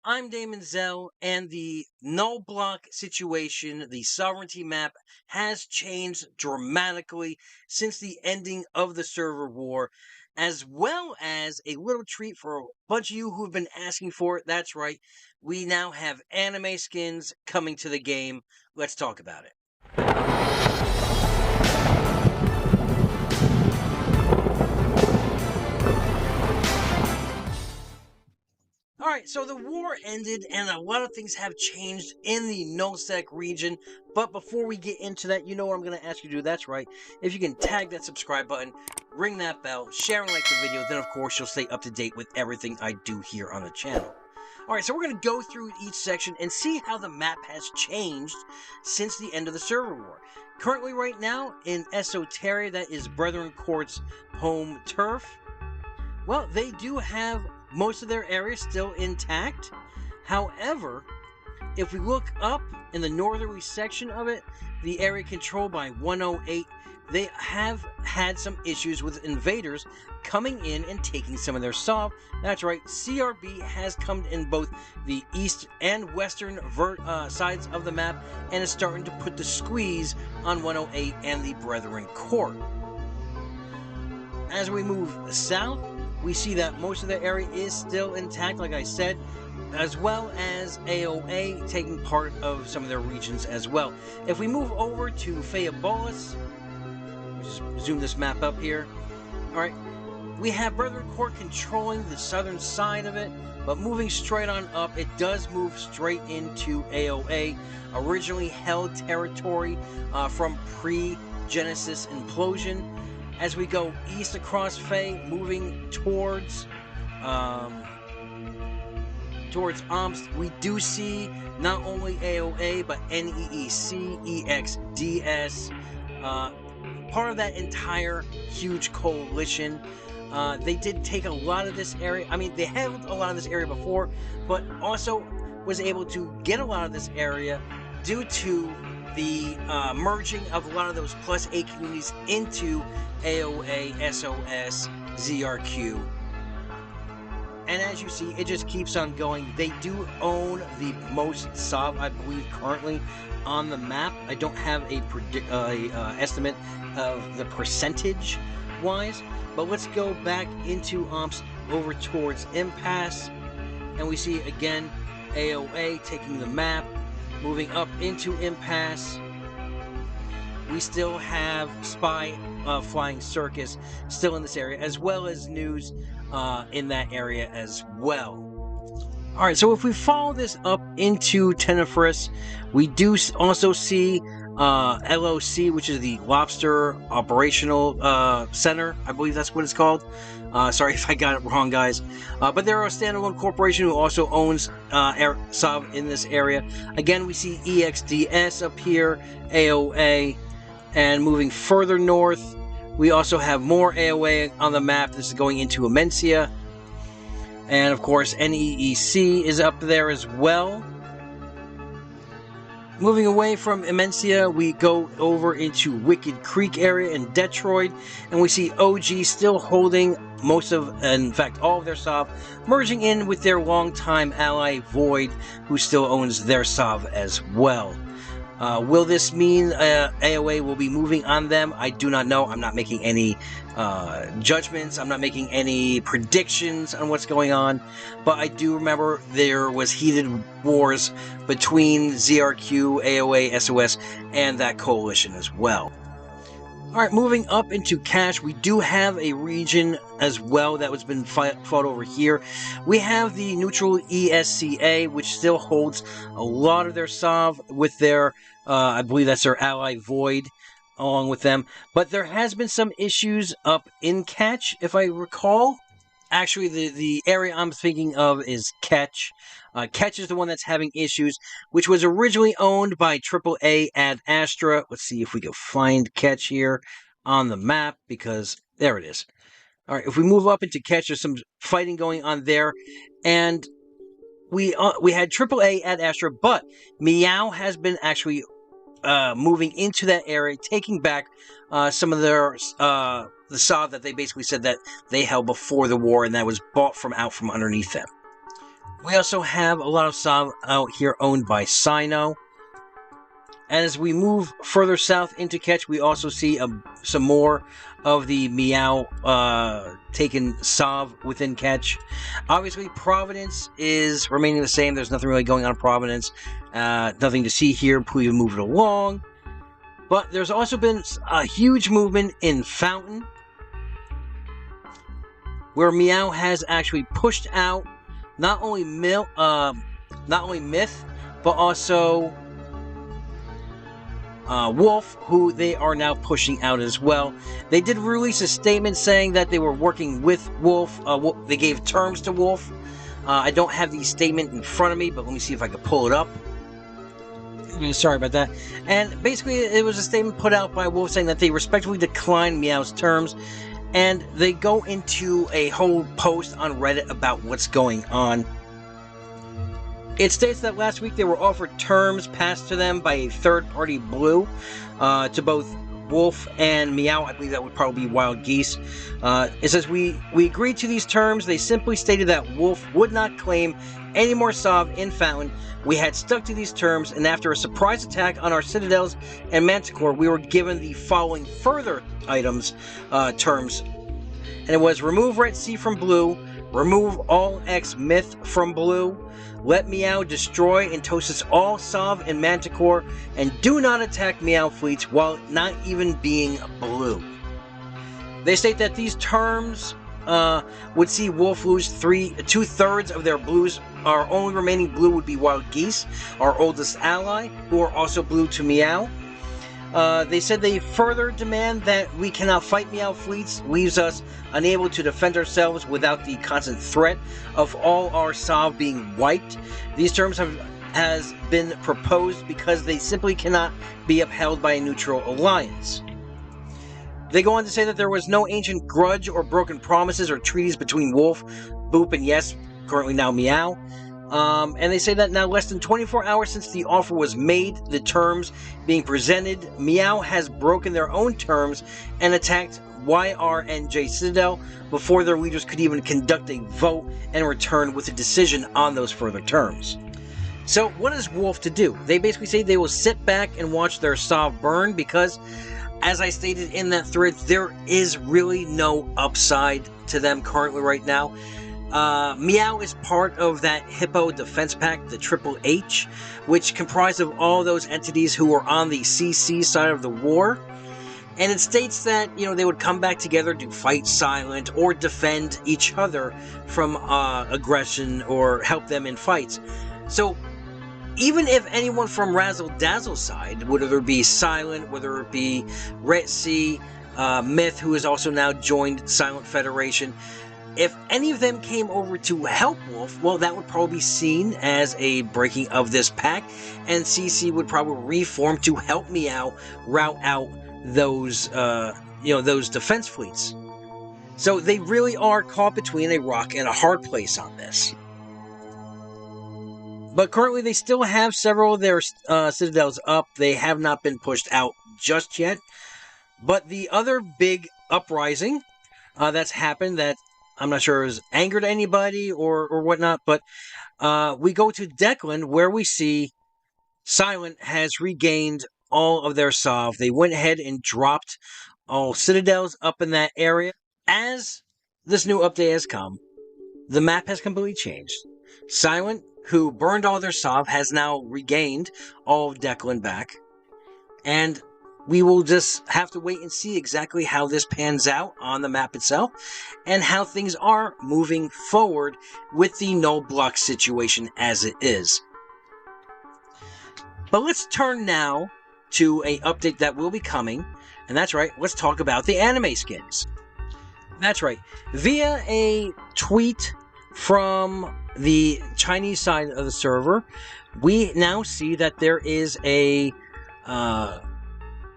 I'm Daemonxel, and the null block situation, the sovereignty map, has changed dramatically since the ending of the server war, as well as a little treat for a bunch of you who have been asking for it. That's right, we now have anime skins coming to the game. Let's talk about it. Alright, so the war ended and a lot of things have changed in the nullsec region, but before we get into that, you know what I'm going to ask you to do. That's right, if you can tag that subscribe button, ring that bell, share and like the video, then of course you'll stay up to date with everything I do here on the channel. Alright, so we're going to go through each section and see how the map has changed since the end of the server war. Currently right now in Esoteria, that is Brethren Court's home turf, well, they do have most of their area still intact. However, if we look up in the northerly section of it, the area controlled by 108, they have had some issues with invaders coming in and taking some of their sov. That's right, CRB has come in both the east and western sides of the map and is starting to put the squeeze on 108 and the Brethren Court. As we move south, we see that most of the area is still intact, like I said, as well as AOA taking part of some of their regions as well. If we move over to Phaeabolus, just zoom this map up here, alright, we have Brethren Court controlling the southern side of it, but moving straight on up, it does move straight into AOA, originally held territory from pre-Genesis implosion. As we go east across Fae, moving towards Omsk, we do see not only AOA, but NEEC, EXDS, part of that entire huge coalition. They did take a lot of this area. I mean, they held a lot of this area before, but also was able to get a lot of this area due to the merging of a lot of those plus 8 communities into AOA, SOS, ZRQ. And as you see, it just keeps on going. They do own the most sov, I believe, currently on the map. I don't have a estimate of the percentage wise, but let's go back into Omsk over towards Impasse, and we see again AOA taking the map. Moving up into Impasse, we still have Spy Flying Circus still in this area, as well as news in that area as well. Alright, so if we follow this up into Teniferous, we do also see LOC, which is the Lobster Operational Center. I believe that's what it's called. Sorry if I got it wrong, guys. But they're a standalone corporation who also owns sov in this area. Again, we see EXDS up here, AOA, and moving further north, we also have more AOA on the map. This is going into Amencia. And of course, NEEC is up there as well. Moving away from Amencia, we go over into Wicked Creek area in Detroit, and we see OG still holding most of, in fact, all of their sov, merging in with their longtime ally Void, who still owns their sov as well. Will this mean AOA will be moving on them? I do not know. I'm not making any judgments. I'm not making any predictions on what's going on. But I do remember there was heated wars between ZRQ, AOA, SOS, and that coalition as well. Alright, moving up into Cache, we do have a region as well that was been fought over here. We have the neutral ESCA, which still holds a lot of their sov with their, I believe that's their ally Void, along with them. But there has been some issues up in Cache, if I recall. Actually, the area I'm thinking of is Ketch. Ketch is the one that's having issues, which was originally owned by AAA Ad Astra. Let's see if we can find Ketch here on the map, because there it is. Alright, if we move up into Ketch, there's some fighting going on there. And we had AAA Ad Astra, but Meow has been actually moving into that area, taking back some of their the sov that they basically said that they held before the war, and that was bought from out from underneath them. We also have a lot of Sov out here owned by Sino. As we move further south into Ketch, we also see some more of the Meow taken Sov within Ketch. Obviously, Providence is remaining the same. There's nothing really going on in Providence. Nothing to see here. Please move it along. But there's also been a huge movement in Fountain, where Meow has actually pushed out not only Myth, but also Wolf, who they are now pushing out as well. They did release a statement saying that they were working with Wolf. They gave terms to Wolf. I don't have the statement in front of me, but let me see if I can pull it up. Sorry about that. And basically, it was a statement put out by Wolf saying that they respectfully declined Meow's terms, and they go into a whole post on Reddit about what's going on. It states that last week they were offered terms passed to them by a third-party Blue to both Wolf and Meow. I believe that would probably be Wild Geese. It says, we agreed to these terms. They simply stated that Wolf would not claim any more Sov in Fountain. We had stuck to these terms, and after a surprise attack on our Citadels and Manticore, we were given the following further terms. And it was remove Red Sea from Blue, remove all X Myth from Blue, let Meow destroy and toast all Sov and Manticore, and do not attack Meow fleets while not even being Blue. They state that these terms would see Wolf lose 2/3 of their Blues. Our only remaining Blue would be Wild Geese, our oldest ally, who are also Blue to Meow. They said they further demand that we cannot fight Meow fleets, leaves us unable to defend ourselves without the constant threat of all our Sov being wiped. These terms has been proposed because they simply cannot be upheld by a neutral alliance. They go on to say that there was no ancient grudge or broken promises or treaties between Wolf, Boop, and yes, currently now Meow. And they say that now less than 24 hours since the offer was made, the terms being presented, Meow has broken their own terms and attacked YRNJ Citadel before their leaders could even conduct a vote and return with a decision on those further terms. So what is Wolf to do? They basically say they will sit back and watch their Sov burn because, as I stated in that thread, there is really no upside to them currently right now. Meow is part of that Hippo Defense Pact, the Triple H, which comprised of all those entities who were on the CC side of the war. And it states that, they would come back together to fight silent or defend each other from aggression or help them in fights. So, even if anyone from Razzle Dazzle's side, whether it be Silent, whether it be Red Sea, Myth, who has also now joined Silent Federation, if any of them came over to help Wolf, well, that would probably be seen as a breaking of this pact, and CC would probably reform to help Meow rout out those, those defense fleets. So they really are caught between a rock and a hard place on this. But currently they still have several of their Citadels up. They have not been pushed out just yet. But the other big uprising that's happened that I'm not sure has angered anybody or whatnot, but we go to Declan, where we see Silent has regained all of their Sov. They went ahead and dropped all Citadels up in that area. As this new update has come, the map has completely changed. Silent, who burned all their Sov, has now regained all of Declan back. And we will just have to wait and see exactly how this pans out on the map itself and how things are moving forward with the null block situation as it is. But let's turn now to an update that will be coming, and that's right, let's talk about the anime skins. That's right, via a tweet from the Chinese side of the server, we now see that there is a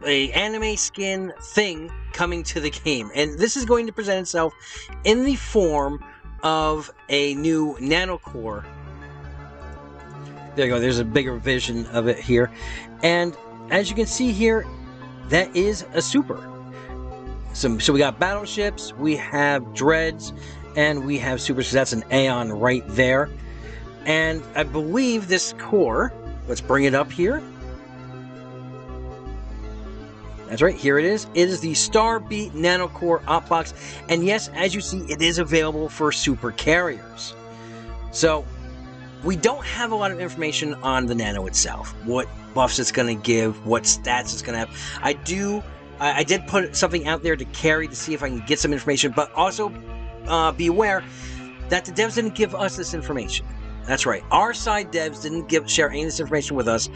anime skin thing coming to the game, and this is going to present itself in the form of a new nanocore. There you go, there's a bigger vision of it here, and as you can see here, that is a super. So we got battleships, we have dreads, and we have supers. So that's an Aeon right there. And I believe this core, let's bring it up here. That's right, here it is. It is the Starbeat Nanocore Opbox. And yes, as you see, it is available for super carriers. So, we don't have a lot of information on the Nano itself. What buffs it's going to give, what stats it's going to have. I did put something out there to carry to see if I can get some information, but also be aware that the devs didn't give us this information. That's right, our side devs didn't share any of this information with us.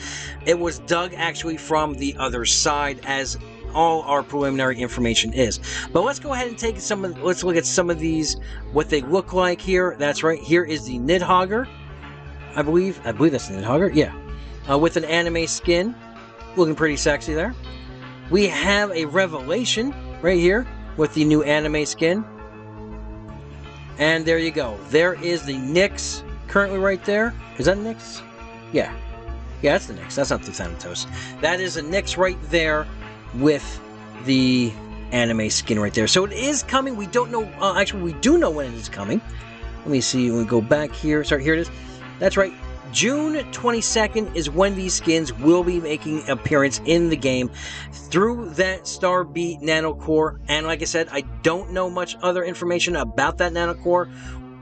It was dug actually from the other side, as all our preliminary information is. But let's go ahead and take let's look at some of these, what they look like here. That's right, here is the Nidhogger. I believe that's the Nidhogger, yeah. With an anime skin, looking pretty sexy there. We have a Revelation right here with the new anime skin. And there you go. There is the Nyx currently right there. Is that Nyx? Yeah. Yeah, that's the Nyx. That's not the Thanatos. That is a Nyx right there with the anime skin right there. So it is coming. We don't know. Actually, we do know when it is coming. Let me see. We go back here. Sorry, here it is. That's right. June 22nd is when these skins will be making an appearance in the game through that Starbeat Nanocore. And like I said, I don't know much other information about that Nanocore.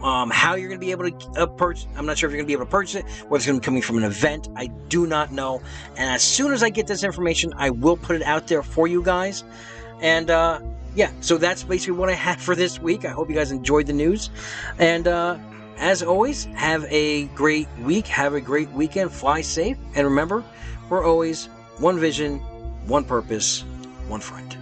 How you're going to be able to purchase. I'm not sure if you're going to be able to purchase it, whether it's going to be coming from an event. I do not know. And as soon as I get this information, I will put it out there for you guys. And yeah, so that's basically what I have for this week. I hope you guys enjoyed the news. And as always, have a great week. Have a great weekend. Fly safe. And remember, we're always one vision, one purpose, one friend.